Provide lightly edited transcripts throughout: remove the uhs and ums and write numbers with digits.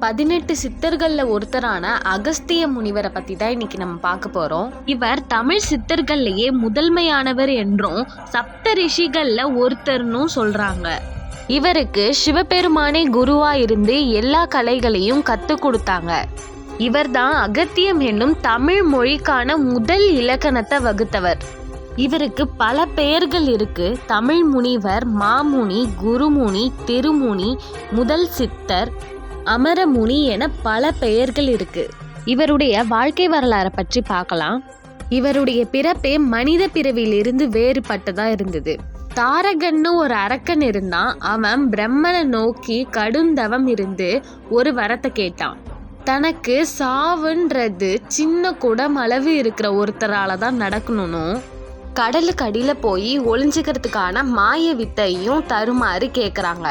18 சித்தர்கள்ல ஒருத்தரான அகஸ்திய முனிவரை பத்தி தான் இன்னைக்கு நம்ம பார்க்க போறோம். இவர் தமிழ் சித்தர்கள்லயே முதன்மையானவர் என்றும் சப்த ரிஷிகள்ல ஒருத்தர்னும் சொல்றாங்க. இவருக்கு சிவபெருமானே குருவா இருந்து எல்லா கலைகளையும் கத்து கொடுத்தாங்க. இவர்தான் அகத்தியம் என்னும் தமிழ் மொழிக்கான முதல் இலக்கணத்தை வகுத்தவர். இவருக்கு பல பெயர்கள் இருக்கு. தமிழ் முனிவர், மாமுனி, குருமுனி, திருமுனி, முதல் சித்தர், அமரமுனி என பல பெயர்கள் இருக்கு. இவருடைய வாழ்க்கை வரலாறை பற்றி பார்க்கலாம். இவருடைய பிறப்பே மனித பிறவியிலிருந்து வேறுபட்டதா இருந்தது. தாரகன்னு ஒரு அரக்கன் இருந்தான். அவன் பிரம்மனை நோக்கி கடுந்தவம் இருந்து ஒரு வரத்தை கேட்டான். தனக்கு சாவுன்றது சின்ன குடம் அளவு இருக்கிற ஒருத்தரால தான் நடக்கணும்னு கடலுக்கு அடியில் போய் ஒளிஞ்சுக்கிறதுக்கான மாய வித்தையும் தருமாறு கேட்குறாங்க.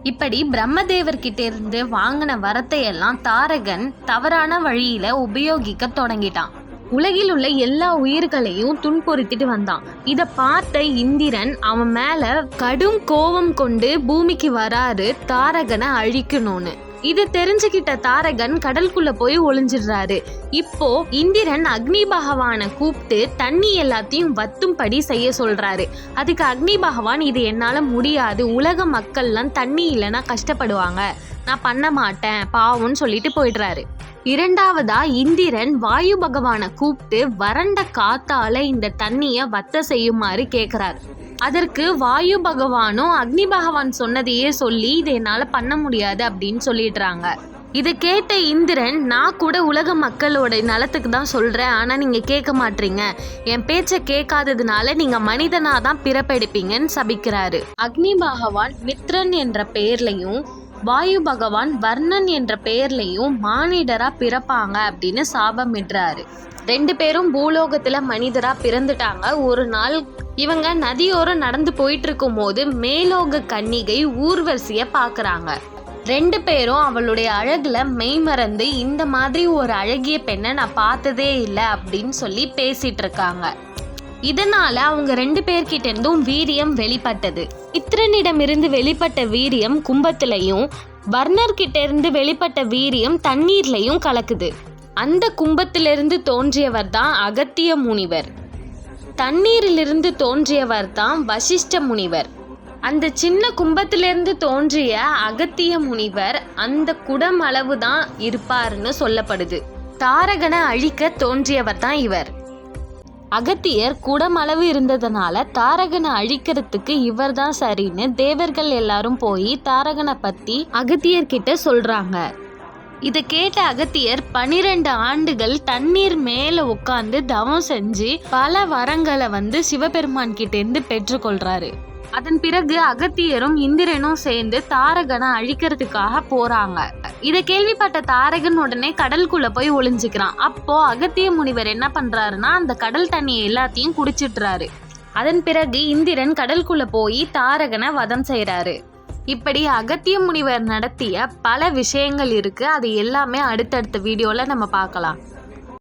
இப்படி பிரம்மதேவர்கிட்ட இருந்து வாங்கின வரத்தை எல்லாம் தாரகன் தவறான வழியில உபயோகிக்க தொடங்கிட்டான். உலகில் உள்ள எல்லா உயிர்களையும் துன்புறுத்திட்டு வந்தான். இதை பார்த்த இந்திரன் அவன் மேல கடும் கோபம் கொண்டு பூமிக்கு வராரு தாரகனை அழிக்கணும்னு. இதை தெரிஞ்சுக்கிட்ட தாரகன் கடலுக்குள்ள போய் ஒளிஞ்சிடுறாரு. இப்போ இந்திரன் அக்னி பகவானை கூப்பிட்டு தண்ணி எல்லாத்தையும் வத்தும்படி செய்ய சொல்றாரு. அதுக்கு அக்னி பகவான், இது என்னால முடியாது, உலக மக்கள்லாம் தண்ணி இல்லைன்னா கஷ்டப்படுவாங்க, நான் பண்ண மாட்டேன் பாவம்னு சொல்லிட்டு போயிடுறாரு. இரண்டாவதா இந்திரன் வாயு பகவானை கூப்பிட்டு வறண்ட காத்தால இந்த தண்ணிய வத்த செய்யுமாறு கேட்கிறாரு. அதற்கு வாயு பகவானும் அக்னி பகவான் சொன்னதையே சொல்லி இதை என்னால பண்ண முடியாது அப்படின்னு சொல்லிடுறாங்க. இதை கேட்ட இந்திரன், நான் கூட உலக மக்களோட நலத்துக்கு தான் சொல்றேன், ஆனா நீங்க கேட்க மாட்டீங்க, என் பேச்சை கேட்காததுனால நீங்க மனிதனா தான் பிறப்பெடுப்பீங்கன்னு சபிக்கிறாரு. அக்னி பகவான் மித்ரன் என்ற பெயர்லையும் வாயு பகவான் வர்ணன் என்ற பெயர்லையும் மானிடரா பிறப்பாங்க அப்படின்னு சாபமிடுறாரு. 2 பேரும் பூலோகத்துல மனிதரா பிறந்துட்டாங்க. ஒரு நாள் இவங்க நதியோரம் நடந்து போயிட்டு இருக்கும் போது மேலோக கன்னிகை ஊர்வசிய பாக்குறாங்க. 2 பேரும் அவளுடைய அழகுல மெய்மறந்து, இந்த மாதிரி ஒரு அழகிய பெண்ணை நான் பார்த்ததே இல்லை அப்படின்னு சொல்லி பேசிட்டு இருக்காங்க. இதனால அவங்க 2 பேர்கிட்ட இருந்தும் வீரியம் வெளிப்பட்டது. மித்ரனிடமிருந்து வெளிப்பட்ட வீரியம் கும்பத்திலையும், வர்ணர்கிட்ட இருந்து வெளிப்பட்ட வீரியம் தண்ணீர்லையும் கலக்குது. அந்த கும்பத்திலிருந்து தோன்றியவர் தான் அகத்திய முனிவர். தண்ணீரிலிருந்து தோன்றியவர் தான் வசிஷ்ட முனிவர். அந்த சின்ன கும்பத்திலிருந்து தோன்றிய அகத்திய முனிவர் அந்த குடம் அளவு தான் இருப்பார்னு சொல்லப்படுது. தாரகனை அழிக்க தோன்றியவர் தான் இவர். அகத்தியர் குடமளவு இருந்ததுனால தாரகனை அழிக்கிறதுக்கு இவர் தான் சரின்னு தேவர்கள் எல்லாரும் போய் தாரகனை பத்தி அகத்தியர்கிட்ட சொல்றாங்க. இதை கேட்ட அகத்தியர் 12 ஆண்டுகள் தண்ணீர் மேல உட்காந்து தவம் செஞ்சு பல வரங்களை சிவபெருமான் கிட்ட இருந்து பெற்றுக்கொள்றாரு. அதன் பிறகு அகத்தியரும் இந்திரனும் சேர்ந்து தாரகனை அழிக்கிறதுக்காக போறாங்க. இதை கேள்விப்பட்ட தாரகன் உடனே கடலுக்குள்ள போய் ஒளிஞ்சுக்கிறான். அப்போ அகத்திய முனிவர் என்ன பண்றாருன்னா அந்த கடல் தண்ணியை எல்லாத்தையும் குடிச்சிடுறாரு. அதன் பிறகு இந்திரன் கடலுக்குள்ள போய் தாரகனை வதம் செய்யறாரு. இப்படி அகத்திய முனிவர் நடத்திய பல விஷயங்கள் இருக்கு. அது எல்லாமே அடுத்தடுத்த வீடியோல நம்ம பார்க்கலாம்.